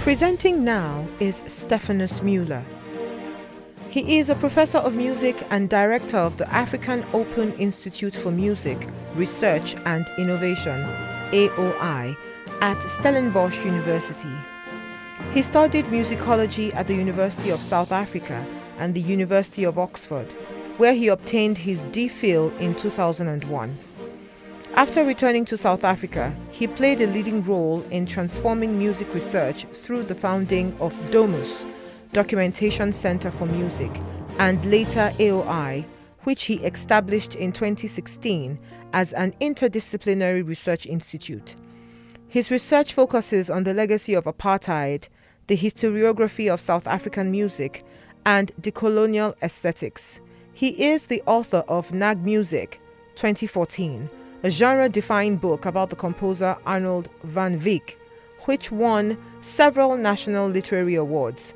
Presenting now is Stephanus Mullar. He is a professor of music and director of the African Open Institute for Music, Research and Innovation, AOI, at Stellenbosch University. He studied musicology at the University of South Africa and the University of Oxford, where he obtained his DPhil in 2001. After returning to South Africa, he played a leading role in transforming music research through the founding of DOMUS, Documentation Center for Music, and later AOI, which he established in 2016 as an interdisciplinary research institute. His research focuses on the legacy of apartheid, the historiography of South African music, and decolonial aesthetics. He is the author of Nag Music, 2014, a genre-defining book about the composer Arnold van Wyk, which won several national literary awards.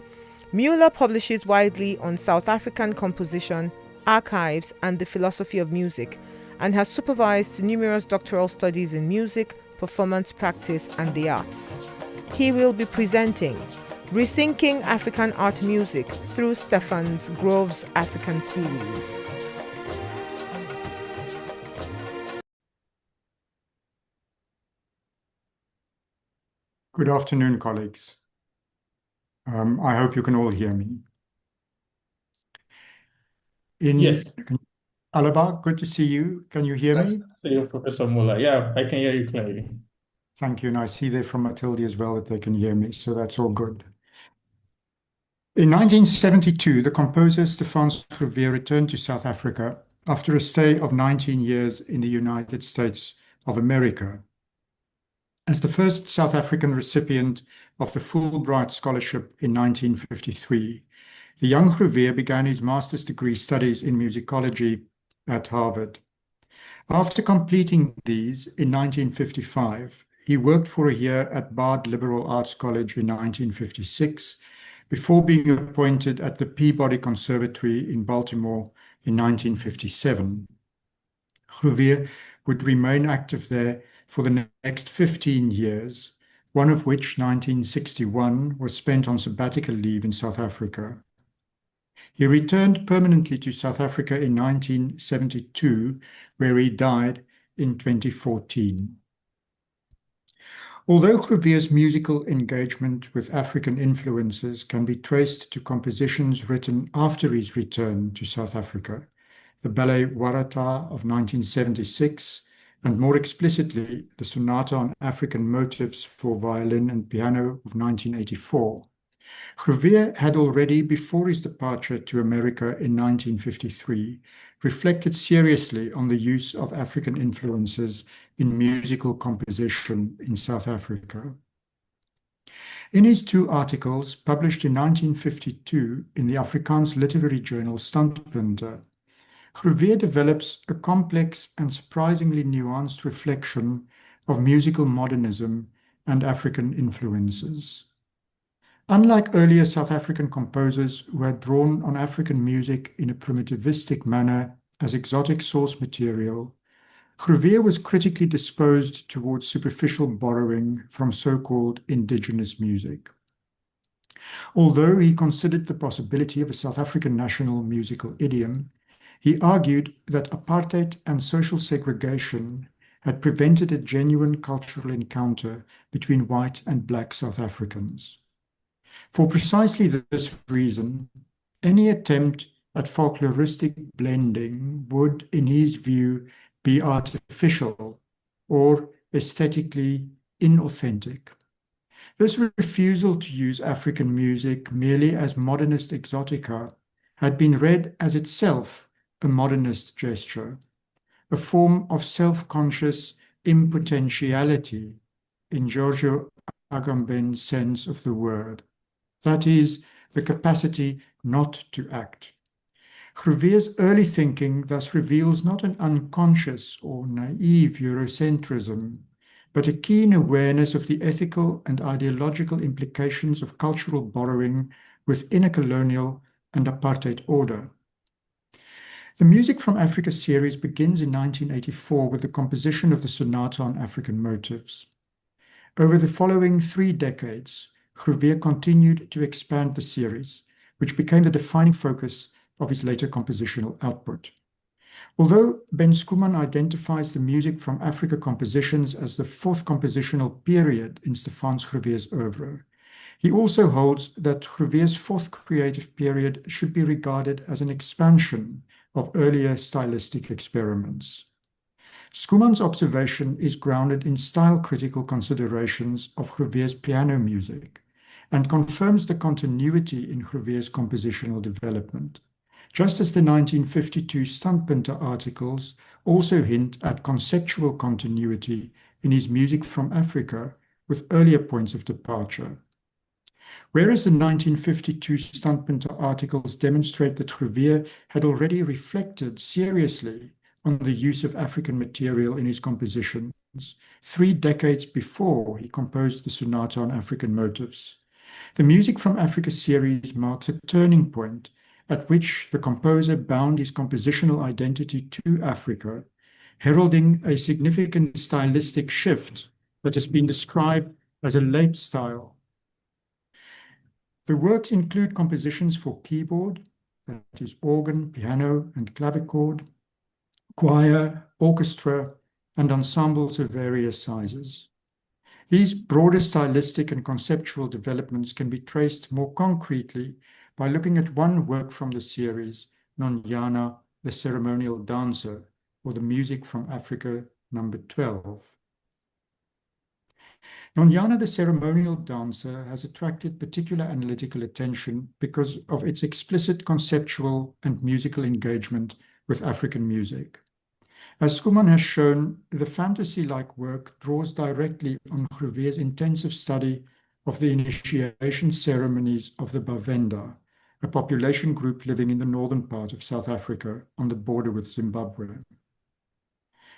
Mullar publishes widely on South African composition, archives, and the philosophy of music, and has supervised numerous doctoral studies in music, performance practice, and the arts. He will be presenting Rethinking African Art Music through Stefans Grove's African series. Good afternoon, colleagues. I hope you can all hear me. Yes. Alaba, good to see you. Can you hear me? See you, Professor Mullar. Yeah, I can hear you clearly. Thank you. And I see there from Matilde as well that they can hear me, so that's all good. In 1972, the composer Stefans Grové returned to South Africa after a stay of 19 years in the United States of America. As the first South African recipient of the Fulbright Scholarship in 1953, the young Grové began his master's degree studies in musicology at Harvard. After completing these in 1955, he worked for a year at Bard Liberal Arts College in 1956, before being appointed at the Peabody Conservatory in Baltimore in 1957. Grové would remain active there for the next 15 years, one of which, 1961, was spent on sabbatical leave in South Africa. He returned permanently to South Africa in 1972, where he died in 2014. Although Grové's musical engagement with African influences can be traced to compositions written after his return to South Africa, the ballet Warata of 1976, and more explicitly, the Sonata on African Motives for Violin and Piano of 1984. Grové had already, before his departure to America in 1953, reflected seriously on the use of African influences in musical composition in South Africa. In his two articles, published in 1952 in the Afrikaans literary journal Standpunte, Grové develops a complex and surprisingly nuanced reflection of musical modernism and African influences. Unlike earlier South African composers who had drawn on African music in a primitivistic manner as exotic source material, Grové was critically disposed towards superficial borrowing from so-called indigenous music. Although he considered the possibility of a South African national musical idiom, he argued that apartheid and social segregation had prevented a genuine cultural encounter between white and black South Africans. For precisely this reason, any attempt at folkloristic blending would, in his view, be artificial or aesthetically inauthentic. This refusal to use African music merely as modernist exotica had been read as itself a modernist gesture, a form of self-conscious impotentiality in Giorgio Agamben's sense of the word, that is, the capacity not to act. Grové's early thinking thus reveals not an unconscious or naive Eurocentrism, but a keen awareness of the ethical and ideological implications of cultural borrowing within a colonial and apartheid order. The Music from Africa series begins in 1984 with the composition of the Sonata on African Motives. Over the following 3 decades, Grové continued to expand the series, which became the defining focus of his later compositional output. Although Ben Schoeman identifies the music from Africa compositions as the fourth compositional period in Stefans Grové's oeuvre, he also holds that Grové's fourth creative period should be regarded as an expansion of earlier stylistic experiments. Schoeman's observation is grounded in style-critical considerations of Grové's piano music and confirms the continuity in Grové's compositional development, just as the 1952 Standpunten articles also hint at conceptual continuity in his music from Africa with earlier points of departure. Whereas the 1952 Standpunten articles demonstrate that Grové had already reflected seriously on the use of African material in his compositions 3 decades before he composed the Sonata on African Motives, the Music from Africa series marks a turning point at which the composer bound his compositional identity to Africa, heralding a significant stylistic shift that has been described as a late style. The works include compositions for keyboard, that is organ, piano, and clavichord, choir, orchestra, and ensembles of various sizes. These broader stylistic and conceptual developments can be traced more concretely by looking at one work from the series, Nonyana, the Ceremonial Dancer, or the Music from Africa, number 12. Nonyana, the Ceremonial Dancer, has attracted particular analytical attention because of its explicit conceptual and musical engagement with African music. As Schoeman has shown, the fantasy-like work draws directly on Grové's intensive study of the initiation ceremonies of the Bavenda, a population group living in the northern part of South Africa on the border with Zimbabwe.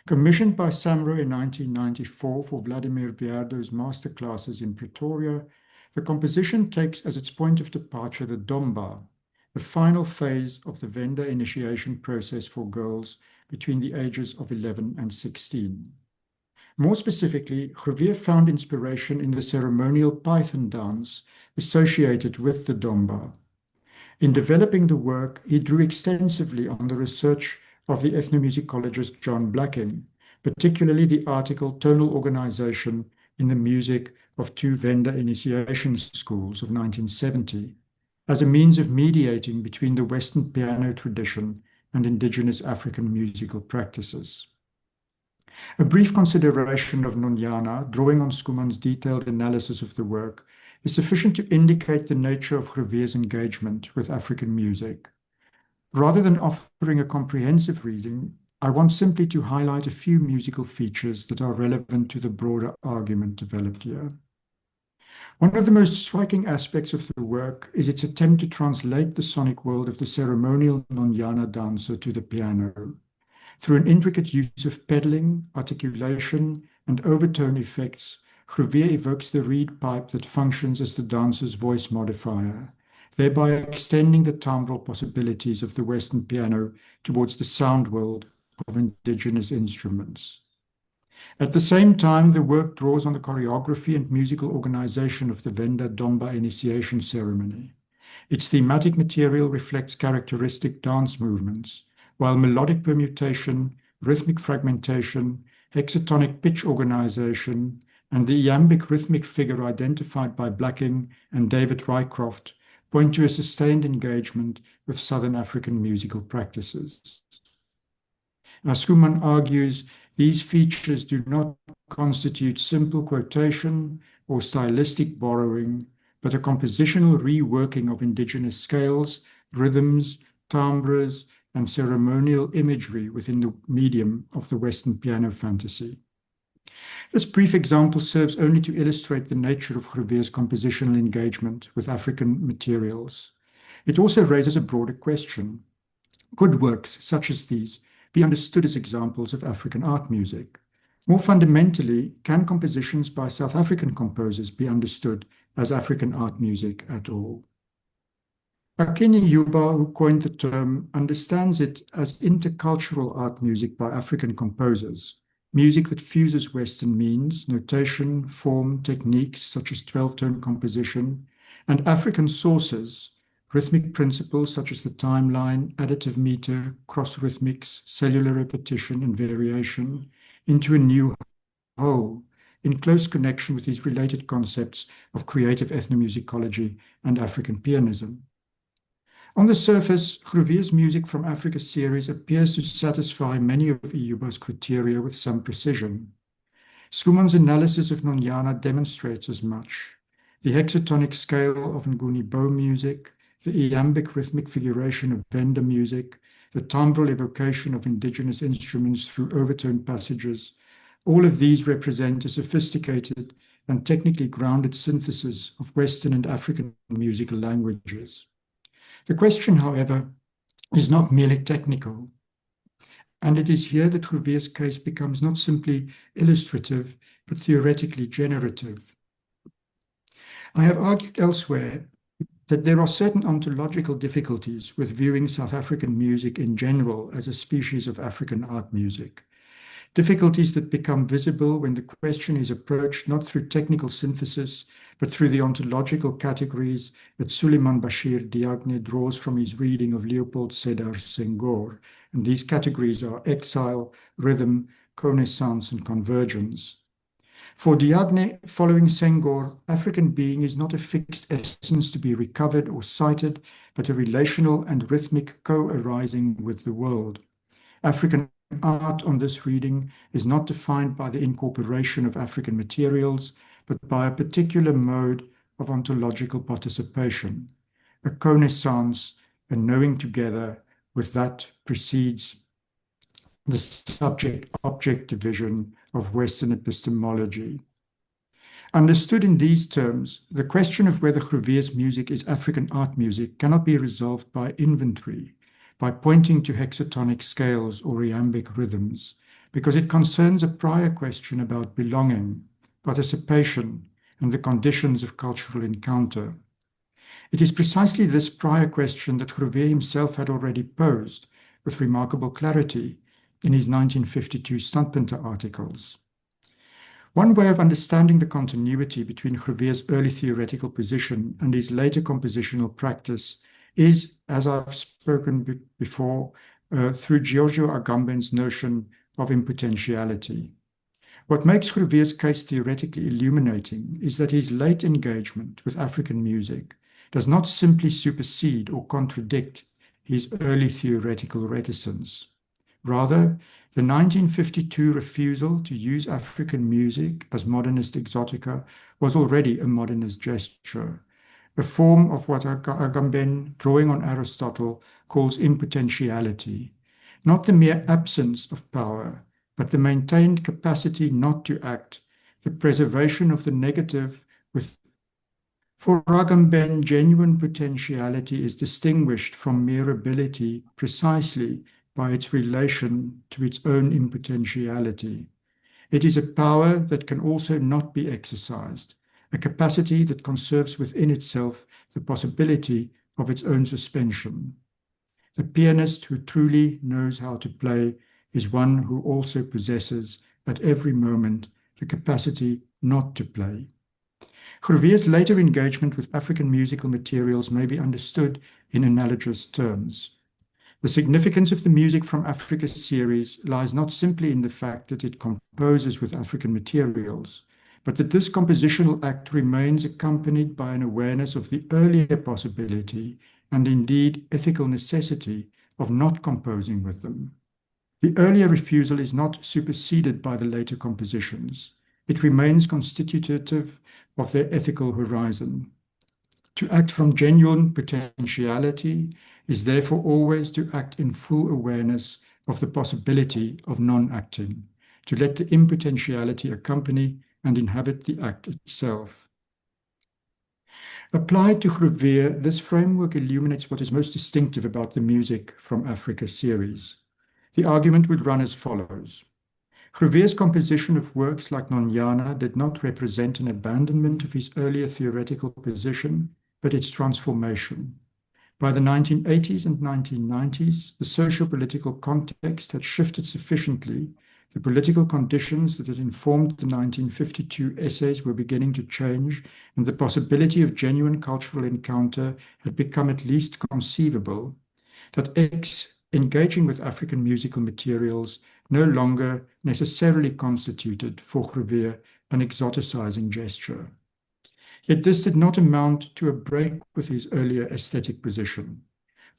Commissioned by SAMRO in 1994 for Vladimir Vierdo's masterclasses in Pretoria, the composition takes as its point of departure the Domba, the final phase of the Venda initiation process for girls between the ages of 11 and 16. More specifically, Grové found inspiration in the ceremonial python dance associated with the Domba. In developing the work, he drew extensively on the research of the ethnomusicologist John Blacking, particularly the article Tonal Organization in the Music of Two Venda Initiation Schools of 1970, as a means of mediating between the Western piano tradition and indigenous African musical practices. A brief consideration of Nonyana, drawing on Schoeman's detailed analysis of the work, is sufficient to indicate the nature of Grové's engagement with African music. Rather than offering a comprehensive reading, I want simply to highlight a few musical features that are relevant to the broader argument developed here. One of the most striking aspects of the work is its attempt to translate the sonic world of the ceremonial Nonyana dancer to the piano. Through an intricate use of pedaling, articulation, and overtone effects, Grové evokes the reed pipe that functions as the dancer's voice modifier, thereby extending the timbral possibilities of the Western piano towards the sound world of indigenous instruments. At the same time, the work draws on the choreography and musical organization of the Venda Domba initiation ceremony. Its thematic material reflects characteristic dance movements, while melodic permutation, rhythmic fragmentation, hexatonic pitch organization, and the iambic rhythmic figure identified by Blacking and David Rycroft point to a sustained engagement with Southern African musical practices. As Schoeman argues, these features do not constitute simple quotation or stylistic borrowing, but a compositional reworking of indigenous scales, rhythms, timbres, and ceremonial imagery within the medium of the Western piano fantasy. This brief example serves only to illustrate the nature of Grové's compositional engagement with African materials. It also raises a broader question. Could works such as these be understood as examples of African art music? More fundamentally, can compositions by South African composers be understood as African art music at all? Akinyi Yuba, who coined the term, understands it as intercultural art music by African composers, music that fuses Western means, notation, form, techniques such as 12-tone composition, and African sources, rhythmic principles such as the timeline, additive meter, cross-rhythmics, cellular repetition, and variation, into a new whole, in close connection with these related concepts of creative ethnomusicology and African pianism. On the surface, Grové's Music from Africa series appears to satisfy many of Iuba's criteria with some precision. Schoeman's analysis of Nonyana demonstrates as much. The hexatonic scale of Nguni bow music, the iambic rhythmic figuration of Venda music, the timbral evocation of indigenous instruments through overtone passages, all of these represent a sophisticated and technically grounded synthesis of Western and African musical languages. The question, however, is not merely technical, and it is here that Grové's case becomes not simply illustrative, but theoretically generative. I have argued elsewhere that there are certain ontological difficulties with viewing South African music in general as a species of African art music. Difficulties that become visible when the question is approached not through technical synthesis, but through the ontological categories that Suleiman Bashir Diagne draws from his reading of Leopold Sédar Senghor. And these categories are exile, rhythm, connaissance, and convergence. For Diagne, following Senghor, African being is not a fixed essence to be recovered or cited, but a relational and rhythmic co-arising with the world. African art on this reading is not defined by the incorporation of African materials, but by a particular mode of ontological participation, a connaissance, a knowing together with that precedes the subject-object division of Western epistemology. Understood in these terms, the question of whether Grové's music is African art music cannot be resolved by inventory, by pointing to hexatonic scales or iambic rhythms, because it concerns a prior question about belonging, participation, and the conditions of cultural encounter. It is precisely this prior question that Grové himself had already posed with remarkable clarity in his 1952 Standpunte articles. One way of understanding the continuity between Grové's early theoretical position and his later compositional practice is, as I've spoken before, through Giorgio Agamben's notion of impotentiality. What makes Grové's case theoretically illuminating is that his late engagement with African music does not simply supersede or contradict his early theoretical reticence. Rather, the 1952 refusal to use African music as modernist exotica was already a modernist gesture, a form of what Agamben, drawing on Aristotle, calls impotentiality, not the mere absence of power, but the maintained capacity not to act, the preservation of the negative with. For Agamben, genuine potentiality is distinguished from mere ability precisely by its relation to its own impotentiality. It is a power that can also not be exercised, a capacity that conserves within itself the possibility of its own suspension. The pianist who truly knows how to play is one who also possesses at every moment the capacity not to play. Grové's later engagement with African musical materials may be understood in analogous terms. The significance of the Music from Africa series lies not simply in the fact that it composes with African materials, but that this compositional act remains accompanied by an awareness of the earlier possibility and indeed ethical necessity of not composing with them. The earlier refusal is not superseded by the later compositions. It remains constitutive of their ethical horizon. To act from genuine potentiality is therefore always to act in full awareness of the possibility of non-acting, to let the impotentiality accompany and inhabit the act itself. Applied to Grové, this framework illuminates what is most distinctive about the Music from Africa series. The argument would run as follows. Grové's composition of works like Nonyana did not represent an abandonment of his earlier theoretical position, but its transformation. By the 1980s and 1990s, the socio-political context had shifted sufficiently The political conditions that had informed the 1952 essays were beginning to change, and the possibility of genuine cultural encounter had become at least conceivable, that engaging with African musical materials no longer necessarily constituted, for Grové, an exoticizing gesture. Yet this did not amount to a break with his earlier aesthetic position.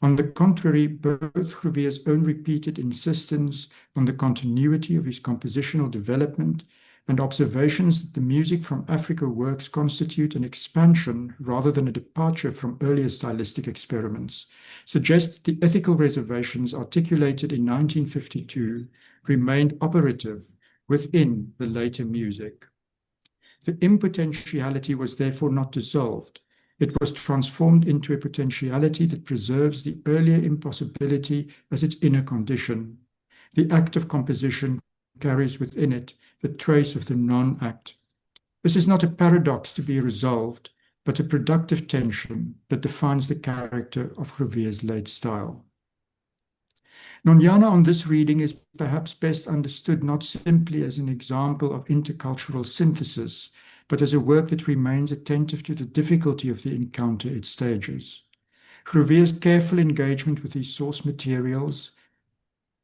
On the contrary, both Grové's own repeated insistence on the continuity of his compositional development and observations that the music from Africa works constitute an expansion rather than a departure from earlier stylistic experiments suggest that the ethical reservations articulated in 1952 remained operative within the later music. The impotentiality was therefore not dissolved. It was transformed into a potentiality that preserves the earlier impossibility as its inner condition. The act of composition carries within it the trace of the non-act. This is not a paradox to be resolved, but a productive tension that defines the character of Grové's late style. Nonyana on this reading is perhaps best understood not simply as an example of intercultural synthesis, but as a work that remains attentive to the difficulty of the encounter it stages. Grové's careful engagement with his source materials,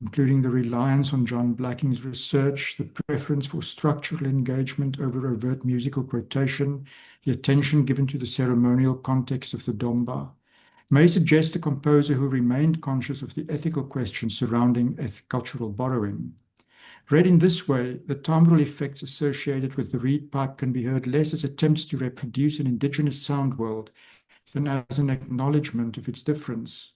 including the reliance on John Blacking's research, the preference for structural engagement over overt musical quotation, the attention given to the ceremonial context of the Domba, may suggest a composer who remained conscious of the ethical questions surrounding cultural borrowing. Read in this way, the timbral effects associated with the reed pipe can be heard less as attempts to reproduce an indigenous sound world than as an acknowledgement of its difference.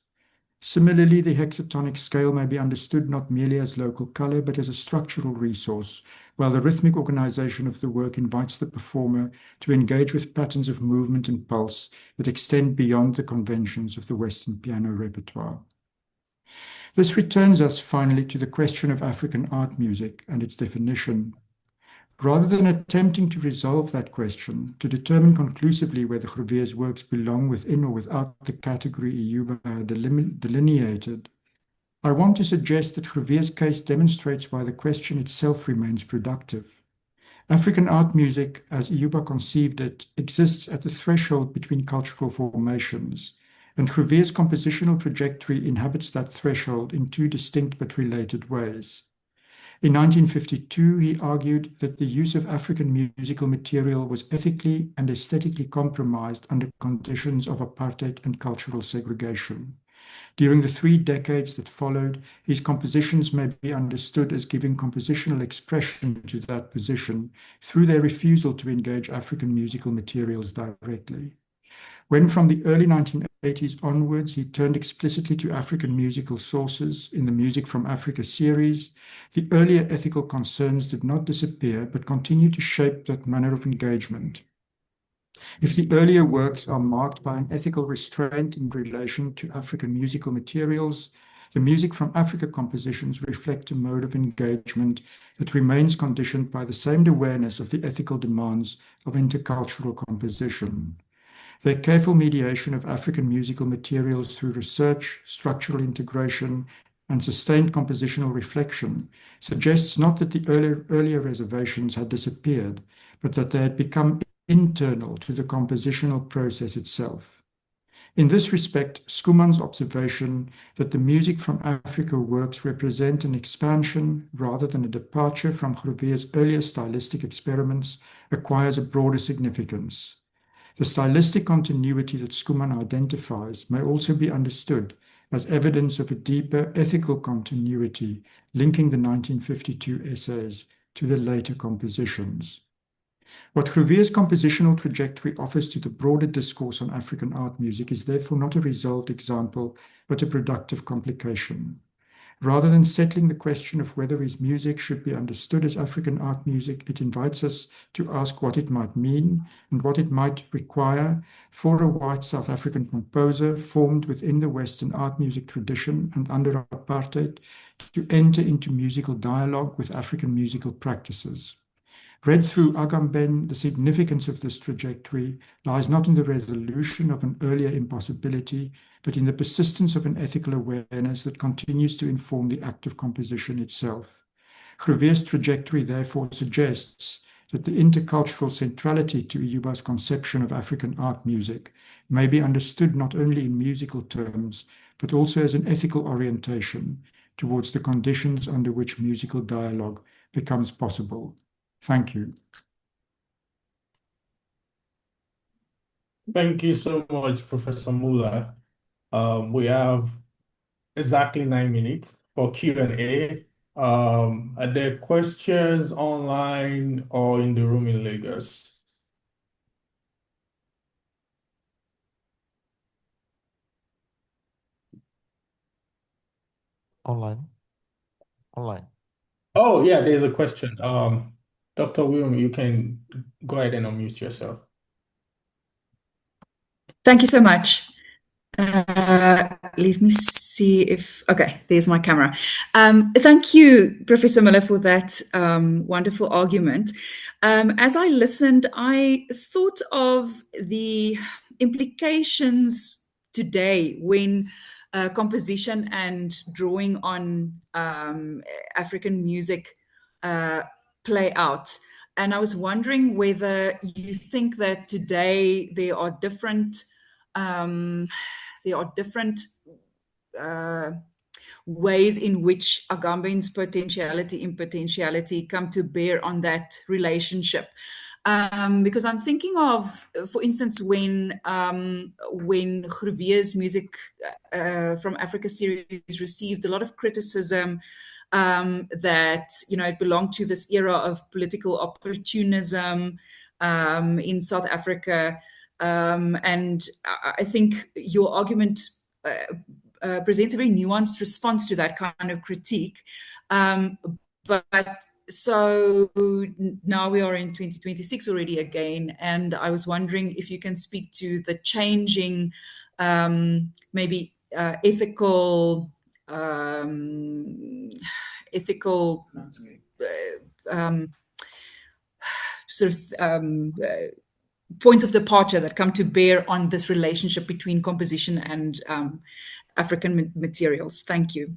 Similarly, the hexatonic scale may be understood not merely as local color, but as a structural resource, while the rhythmic organization of the work invites the performer to engage with patterns of movement and pulse that extend beyond the conventions of the Western piano repertoire. This returns us finally to the question of African art music and its definition. Rather than attempting to resolve that question, to determine conclusively whether Grové's works belong within or without the category Iuba had delineated, I want to suggest that Grové's case demonstrates why the question itself remains productive. African art music, as Iuba conceived it, exists at the threshold between cultural formations, and Grové's compositional trajectory inhabits that threshold in two distinct but related ways. In 1952, he argued that the use of African musical material was ethically and aesthetically compromised under conditions of apartheid and cultural segregation. During the 3 decades that followed, his compositions may be understood as giving compositional expression to that position through their refusal to engage African musical materials directly. When from the early 1980s onwards he turned explicitly to African musical sources in the Music from Africa series, the earlier ethical concerns did not disappear but continued to shape that manner of engagement. If the earlier works are marked by an ethical restraint in relation to African musical materials, the Music from Africa compositions reflect a mode of engagement that remains conditioned by the same awareness of the ethical demands of intercultural composition. Their careful mediation of African musical materials through research, structural integration, and sustained compositional reflection suggests not that the earlier reservations had disappeared, but that they had become internal to the compositional process itself. In this respect, Schoeman's observation that the Music from Africa works represent an expansion rather than a departure from Grové's earlier stylistic experiments acquires a broader significance. The stylistic continuity that Schoeman identifies may also be understood as evidence of a deeper ethical continuity linking the 1952 essays to the later compositions. What Grové's compositional trajectory offers to the broader discourse on African art music is therefore not a resolved example, but a productive complication. Rather than settling the question of whether his music should be understood as African art music, it invites us to ask what it might mean and what it might require for a white South African composer formed within the Western art music tradition and under apartheid to enter into musical dialogue with African musical practices. Read through Agamben, the significance of this trajectory lies not in the resolution of an earlier impossibility, but in the persistence of an ethical awareness that continues to inform the act of composition itself. Grevé's trajectory therefore suggests that the intercultural centrality to Ijuba's conception of African art music may be understood not only in musical terms, but also as an ethical orientation towards the conditions under which musical dialogue becomes possible. Thank you. Thank you so much, Professor Mullar. We have exactly 9 minutes for Q&A. Are there questions online or in the room in Lagos? Online. Oh, yeah, there's a question. Dr. William, you can go ahead and unmute yourself. Thank you so much. Let me see if, okay, there's my camera. Thank you, Professor Mullar, for that wonderful argument. As I listened, I thought of the implications today when composition and drawing on African music play out. And I was wondering whether you think that today there are different ways in which Agamben's potentiality and potentiality come to bear on that relationship. Because I'm thinking of, for instance, when Grevé's music from Africa series received a lot of criticism, that, you know, it belonged to this era of political opportunism in South Africa. And I think your argument presents a very nuanced response to that kind of critique. But so now we are in 2026 already again, and I was wondering if you can speak to the changing, maybe ethical points of departure that come to bear on this relationship between composition and African materials. Thank you.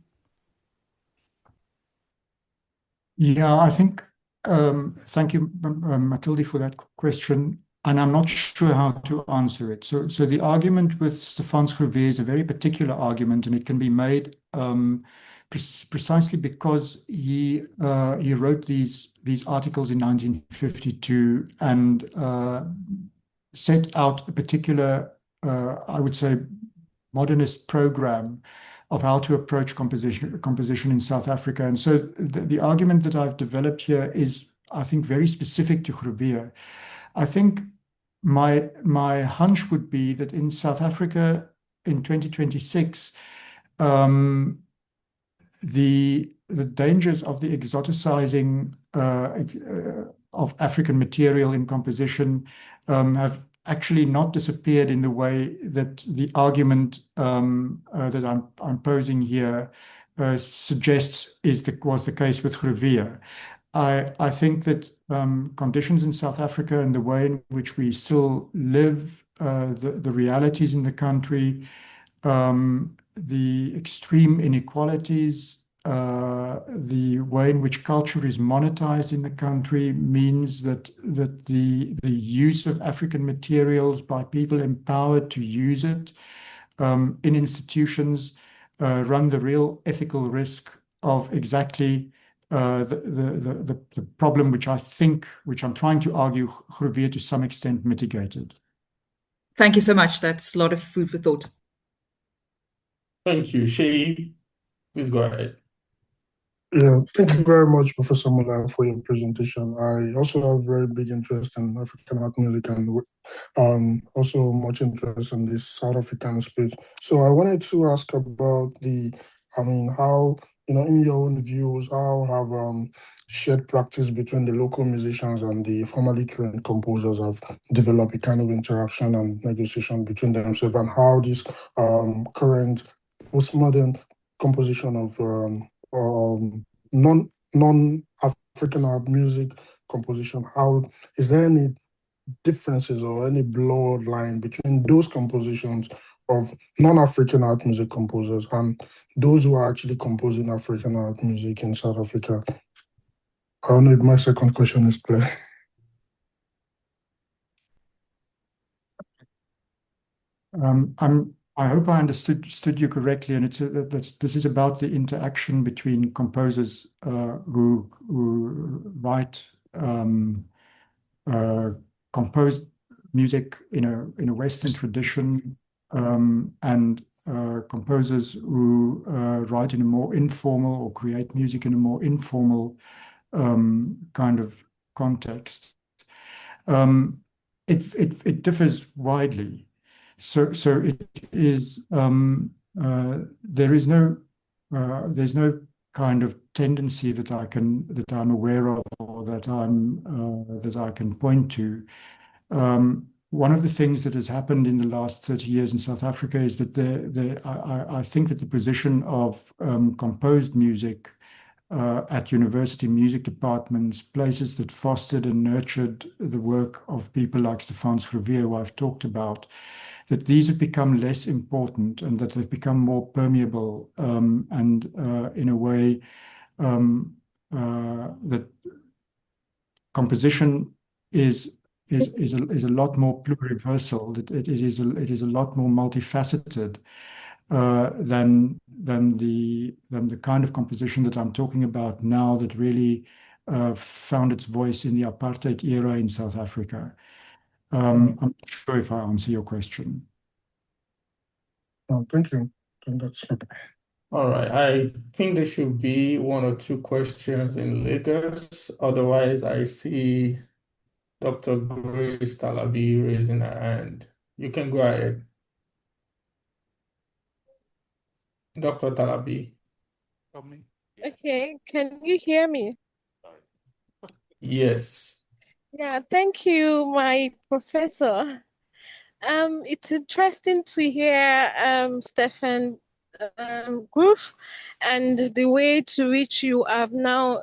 Yeah, I think, thank you, Matilde, for that question. And I'm not sure how to answer it. So the argument with Stefans Grové is a very particular argument, and it can be made precisely because he wrote these articles in 1952 and set out a particular, I would say, modernist program of how to approach composition in South Africa. And so the argument that I've developed here is, I think, very specific to Grové. I think my hunch would be that in South Africa in 2026, the dangers of the exoticizing of African material in composition have actually not disappeared in the way that the argument that I'm posing here suggests was the case with Grové. I think that conditions in South Africa and the way in which we still live, the realities in the country, the extreme inequalities, the way in which culture is monetized in the country means that the use of African materials by people empowered to use it in institutions run the real ethical risk of exactly the problem which I'm trying to argue Grové to some extent mitigated. Thank you so much. That's a lot of food for thought. Thank you. Shay, please go ahead. Yeah, thank you very much, Professor Mullar, for your presentation. I also have very big interest in African art music and also much interest in this South African space. So I wanted to ask about how, in your own views, how have shared practice between the local musicians and the formally trained composers have developed a kind of interaction and negotiation between themselves, and how this current postmodern composition of non-African art music composition, how is there any differences or any blurred line between those compositions of non-African art music composers and those who are actually composing African art music in South Africa? I don't know if my second question is clear. I hope I understood you correctly, and that this is about the interaction between composers who write composed music in a Western tradition, and composers who write in a more informal or create music in a more informal kind of context. It differs widely. So it is there's no kind of tendency that I'm aware of, or that I can point to. One of the things that has happened in the last 30 years in South Africa is that I think that the position of composed music at university music departments, places that fostered and nurtured the work of people like Stefans Grové, who I've talked about, that these have become less important and that they've become more permeable, and in a way that composition is a lot more pluriversal, that it is a lot more multifaceted than the kind of composition that I'm talking about now, that really found its voice in the apartheid era in South Africa. I'm not sure if I answer your question. Oh, thank you. I think that's okay. All right. I think there should be one or two questions in Lagos. Otherwise, I see Dr. Grace Talabi raising her hand. You can go ahead. Dr. Talabi. Okay, can you hear me? Yes. Yeah, thank you, my professor. It's interesting to hear Stefan Grove, and the way to which you have now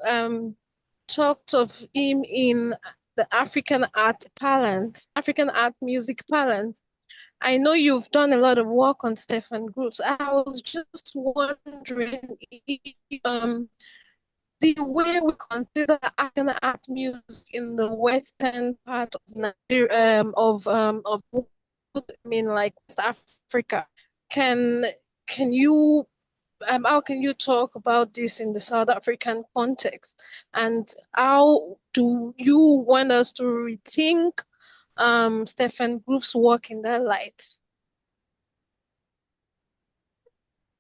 talked of him in the African art music parlance. I know you've done a lot of work on Stefan Groves. I was just wondering if the way we consider African art music in the western part of Nigeria, I mean, like West Africa, can you how can you talk about this in the South African context, and how do you want us to rethink Stefan Grove's work in that light?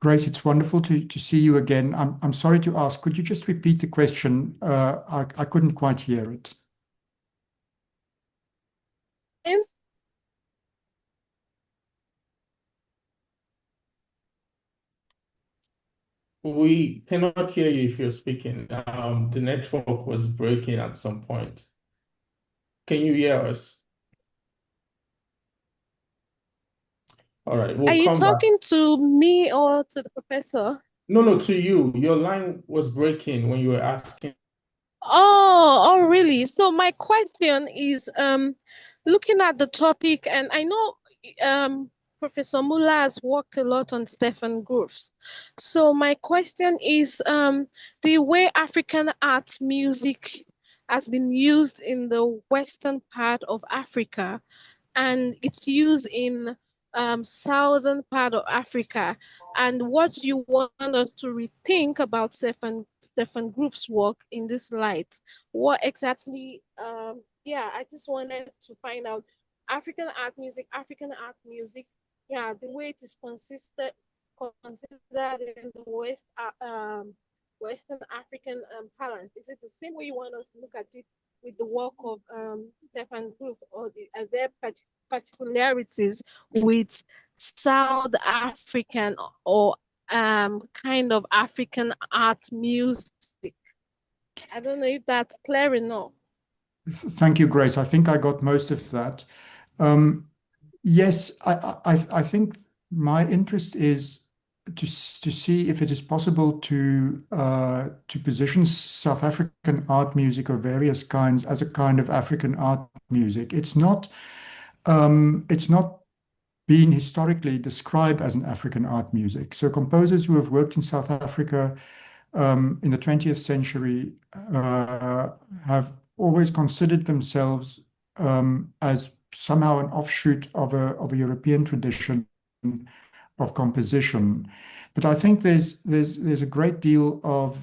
Grace, it's wonderful to see you again. I'm sorry to ask, could you just repeat the question? I couldn't quite hear it. We cannot hear you if you're speaking. The network was breaking at some point. Can you hear us? All right, Are you come back. talking to me or to the professor? No, to you. Your line was breaking when you were asking. Oh, really? So my question is, looking at the topic, and I know Professor Mullar has worked a lot on Stefan Groves. So my question is, the way African art music has been used in the western part of Africa, and it's used in southern part of Africa, and what you want us to rethink about Stefan Grove's work in this light. What exactly, yeah, I just wanted to find out African art music, yeah, the way it is considered in the Western African parlance. Is it the same way you want us to look at it with the work of Stefan Grove, or are there particularities with South African or kind of African art music? I don't know if that's clear enough. Thank you, Grace. I think I got most of that. Yes, I think my interest is to see if it is possible to position South African art music of various kinds as a kind of African art music. It's not been historically described as an African art music. So composers who have worked in South Africa in the 20th century have always considered themselves as somehow an offshoot of a European tradition of composition. But I think there's a great deal of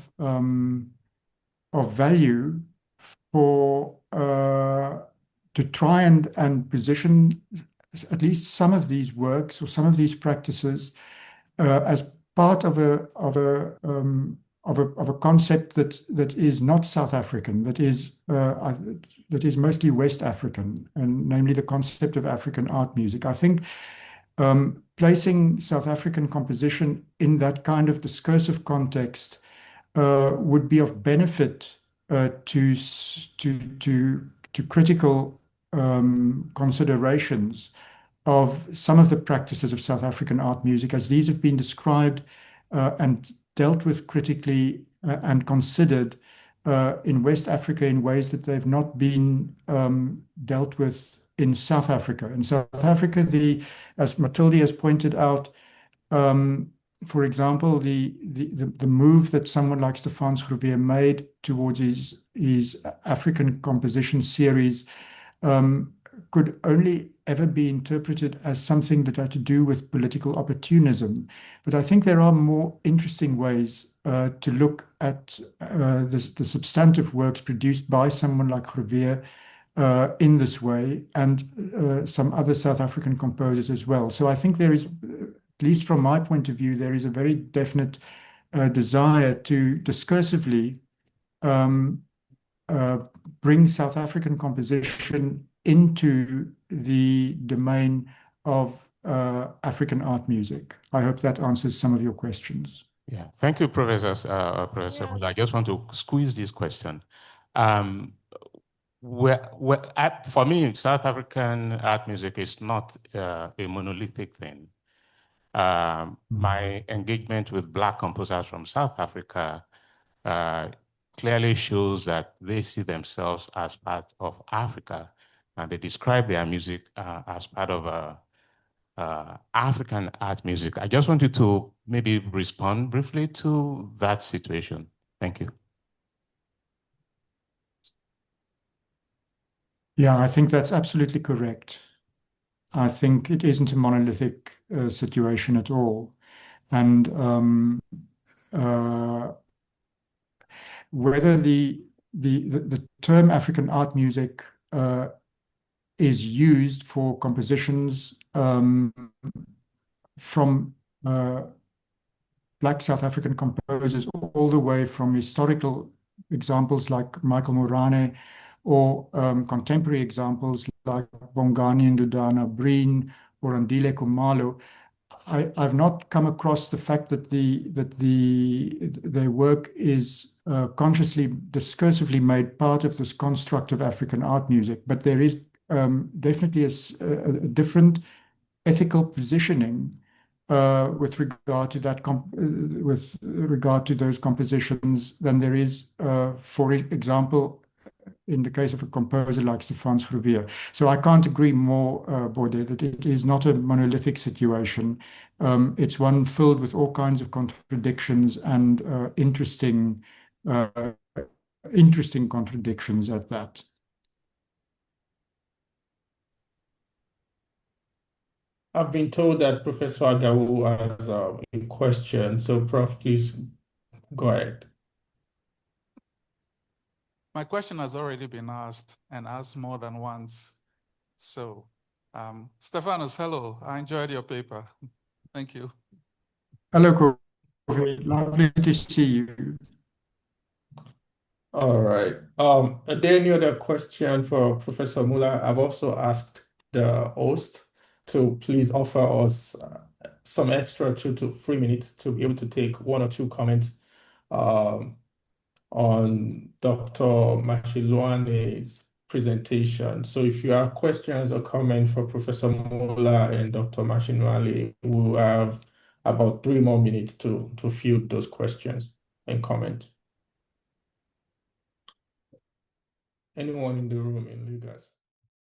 value for to try and position at least some of these works or some of these practices as part of a concept that is not South African, that is mostly West African, and namely the concept of African art music. I think placing South African composition in that kind of discursive context would be of benefit to critical considerations of some of the practices of South African art music, as these have been described and dealt with critically and considered in West Africa in ways that they've not been dealt with in South Africa. In South Africa, as Matilde has pointed out, for example, the move that someone like Stefans Grové made towards his African composition series could only ever be interpreted as something that had to do with political opportunism. But I think there are more interesting ways to look at the substantive works produced by someone like Grové in this way, and some other South African composers as well. So I think there is, at least from my point of view, there is a very definite desire to discursively bring South African composition into the domain of African art music. I hope that answers some of your questions. Yeah, thank you, Professor Mullar. I just want to squeeze this question. For me, South African art music is not a monolithic thing. My engagement with Black composers from South Africa clearly shows that they see themselves as part of Africa, and they describe their music as part of African art music. I just wanted to maybe respond briefly to that situation. Thank you. Yeah, I think that's absolutely correct. I think it isn't a monolithic situation at all. And whether the term African art music is used for compositions from Black South African composers all the way from historical examples like Michael Morane, or contemporary examples like Bongani Ndudana Breen or Andile Kumalo. I've not come across the fact that their work is consciously, discursively made part of this construct of African art music, but there is definitely a different ethical positioning with regard to that with regard to those compositions than there is, for example, in the case of a composer like Stefans Grové. So I can't agree more, Bode, that it is not a monolithic situation. It's one filled with all kinds of contradictions and interesting contradictions at that. I've been told that Professor Agawu has a question, so Prof, please go ahead. My question has already been asked and asked more than once. So, Stephanus, hello. I enjoyed your paper. Thank you. Hello, Kofi. Lovely to see you. All right. Are there any other question for Professor Mullar? I've also asked the host to please offer us some extra 2 to 3 minutes to be able to take 1 or 2 comments on Dr. Mashiluane's presentation. So if you have questions or comments for Professor Mullar and Dr. Mashiluane, we'll have about 3 more minutes to field those questions and comments. Anyone in the room in Lagos?